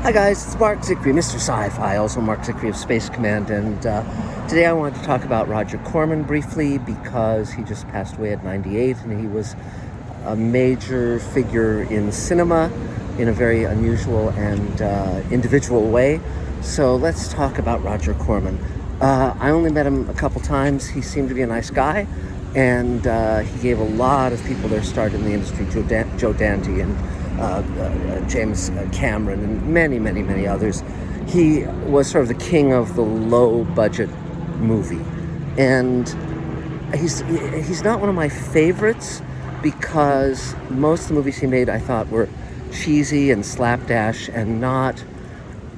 Hi guys, it's Mark Zickrey, Mr. Sci-Fi, also Mark Zickrey of Space Command, and today I wanted to talk about Roger Corman briefly because he just passed away at 98, and he was a major figure in cinema in a very unusual and individual way. So let's talk about Roger Corman. I only met him a couple times. He seemed to be a nice guy, and he gave a lot of people their start in the industry, Joe Dante and James Cameron and many others. He was sort of the king of the low-budget movie, and he's not one of my favorites because most of the movies he made I thought were cheesy and slapdash and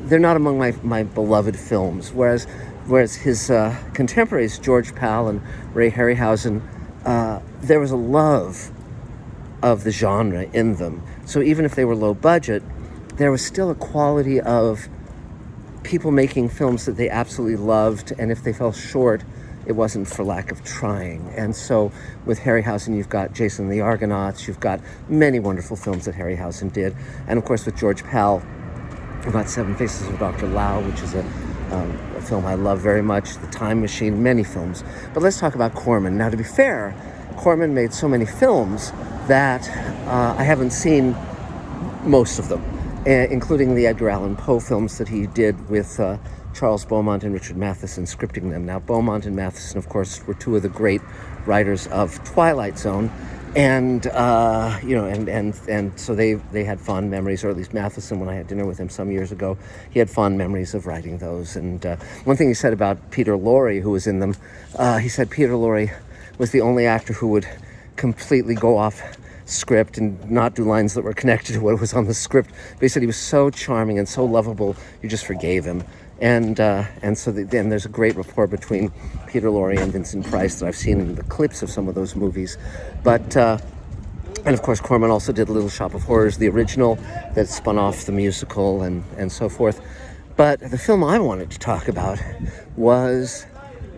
they're not among my beloved films, whereas his contemporaries, George Pal and Ray Harryhausen, there was a love of the genre in them. So even if they were low budget, there was still a quality of people making films that they absolutely loved, and if they fell short, it wasn't for lack of trying. And so with Harryhausen, you've got Jason and the Argonauts, you've got many wonderful films that Harryhausen did, and of course with George Pal, you've got Seven Faces of Dr. Lao, which is a film I love very much, The Time Machine, many films. But let's talk about Corman. Now, to be fair, Corman made so many films that I haven't seen most of them, including the Edgar Allan Poe films that he did with Charles Beaumont and Richard Matheson scripting them. Now, Beaumont and Matheson, of course, were two of the great writers of Twilight Zone, and so they had fond memories, or at least Matheson, when I had dinner with him some years ago, he had fond memories of writing those. And one thing he said about Peter Lorre, who was in them, he said Peter Lorre was the only actor who would completely go off script and not do lines that were connected to what was on the script. But he said he was so charming and so lovable, you just forgave him. And so then there's a great rapport between Peter Lorre and Vincent Price that I've seen in the clips of some of those movies. But and of course Corman also did Little Shop of Horrors, the original that spun off the musical and so forth. But the film I wanted to talk about was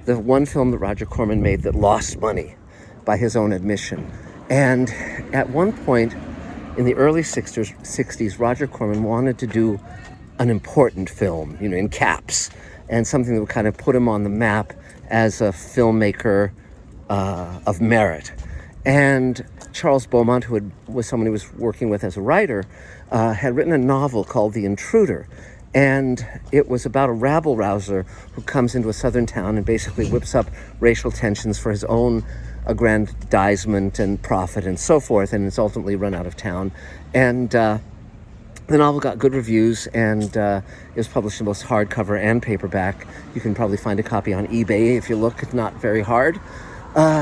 the one film that Roger Corman made that lost money, by his own admission. And at one point in the early 60s, Roger Corman wanted to do an important film, in caps, and something that would kind of put him on the map as a filmmaker of merit. And Charles Beaumont, who was someone he was working with as a writer, had written a novel called The Intruder. And it was about a rabble-rouser who comes into a southern town and basically whips up racial tensions for his own aggrandizement and profit and so forth, and it's ultimately run out of town. And the novel got good reviews, and it was published in both hardcover and paperback. You can probably find a copy on eBay if you look. It's not very hard.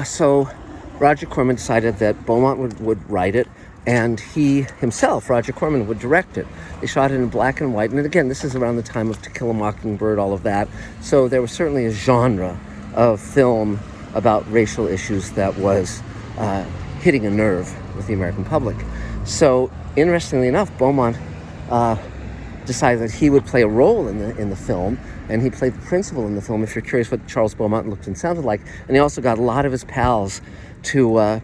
So Roger Corman decided that Beaumont would write it, and he himself, Roger Corman, would direct it. They shot it in black and white, and again, this is around the time of To Kill a Mockingbird, all of that. So there was certainly a genre of film about racial issues that was hitting a nerve with the American public. So, interestingly enough, Beaumont decided that he would play a role in the film, and he played the principal in the film, if you're curious what Charles Beaumont looked and sounded like. And he also got a lot of his pals to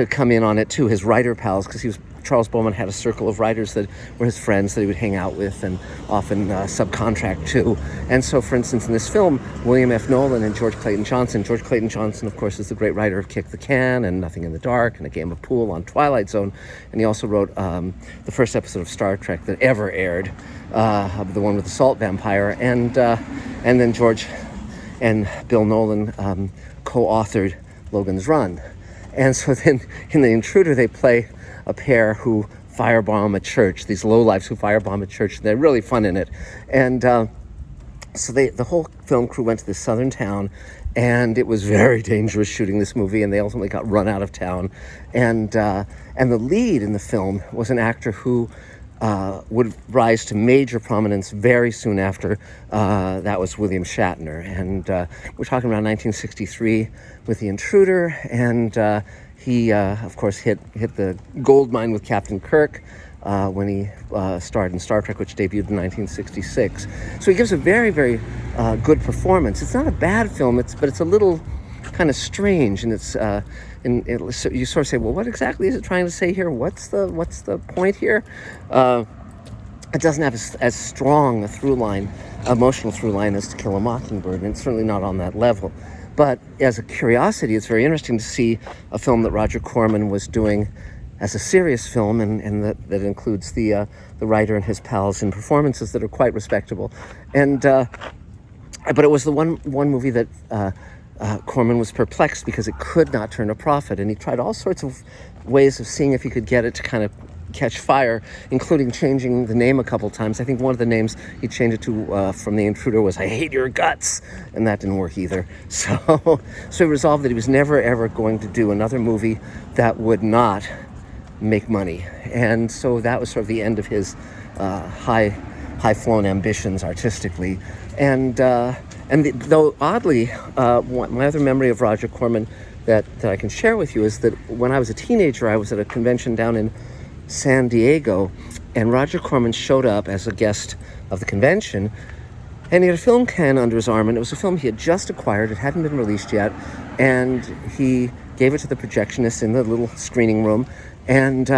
come in on it too, his writer pals, because Charles Beaumont had a circle of writers that were his friends that he would hang out with and often subcontract to. And so, for instance, in this film, William F. Nolan and George Clayton Johnson, of course, is the great writer of Kick the Can and Nothing in the Dark and A Game of Pool on Twilight Zone. And he also wrote the first episode of Star Trek that ever aired, the one with the salt vampire. And then George and Bill Nolan co-authored Logan's Run. And so then in The Intruder, they play a pair who firebomb a church, these lowlifes who firebomb a church. They're really fun in it. And so the whole film crew went to this southern town, and it was very dangerous shooting this movie, and they ultimately got run out of town. And the lead in the film was an actor who would rise to major prominence very soon after. That was William Shatner. And we're talking around 1963 with The Intruder, and he, of course, hit the gold mine with Captain Kirk when he starred in Star Trek, which debuted in 1966. So he gives a very, very good performance. It's not a bad film, but it's a little kind of strange, and so you sort of say, well, what exactly is it trying to say here? What's the point here? And it doesn't have as strong a through line, emotional through line as To Kill a Mockingbird, and it's certainly not on that level. But as a curiosity, it's very interesting to see a film that Roger Corman was doing as a serious film, and that includes the writer and his pals in performances that are quite respectable. And but it was the one movie that Corman was perplexed because it could not turn a profit, and he tried all sorts of ways of seeing if he could get it to kind of catch fire, including changing the name a couple times. I think one of the names he changed it to from The Intruder was "I Hate Your Guts," and that didn't work either. So he resolved that he was never ever going to do another movie that would not make money, and so that was sort of the end of his high-flown ambitions artistically. Though oddly, my other memory of Roger Corman that I can share with you is that when I was a teenager, I was at a convention down in San Diego, and Roger Corman showed up as a guest of the convention, and he had a film can under his arm, and it was a film he had just acquired. It hadn't been released yet, and he gave it to the projectionist in the little screening room, and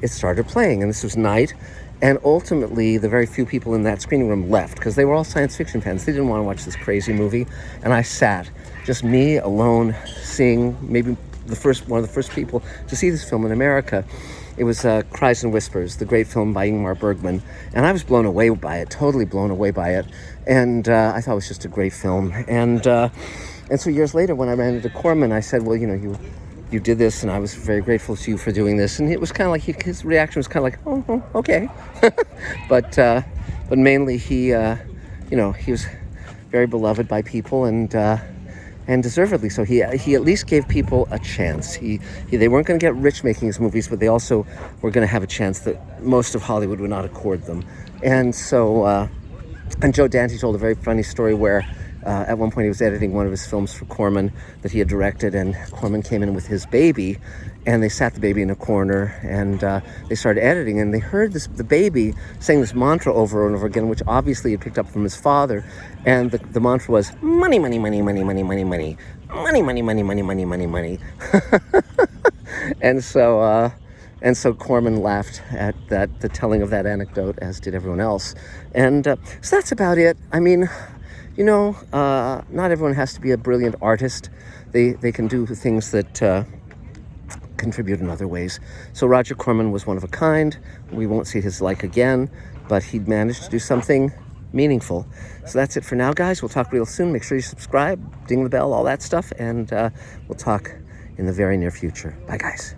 it started playing, and this was night. And ultimately, the very few people in that screening room left because they were all science fiction fans. They didn't want to watch this crazy movie. And I sat, just me alone, seeing maybe one of the first people to see this film in America. It was Cries and Whispers, the great film by Ingmar Bergman. And I was blown away by it, totally blown away by it. And I thought it was just a great film. And so years later, when I ran into Corman, I said, well, you did this, and I was very grateful to you for doing this. And it was kind of like his reaction was kind of like, oh okay. but mainly he was very beloved by people, and deservedly so. He at least gave people a chance. They weren't going to get rich making his movies, but they also were going to have a chance that most of Hollywood would not accord them. And so, and Joe Dante told a very funny story where at one point he was editing one of his films for Corman that he had directed, and Corman came in with his baby, and they sat the baby in a corner, and they started editing, and they heard the baby saying this mantra over and over again, which obviously he picked up from his father, and the mantra was money, money, money, money, money, money, money, money, money, money, money, money, money, money. And so Corman laughed at the telling of that anecdote, as did everyone else. And so that's about it. I mean, not everyone has to be a brilliant artist. They can do things that contribute in other ways. So Roger Corman was one of a kind. We won't see his like again, but he'd managed to do something meaningful. So that's it for now, guys. We'll talk real soon. Make sure you subscribe, ding the bell, all that stuff, and we'll talk in the very near future. Bye, guys.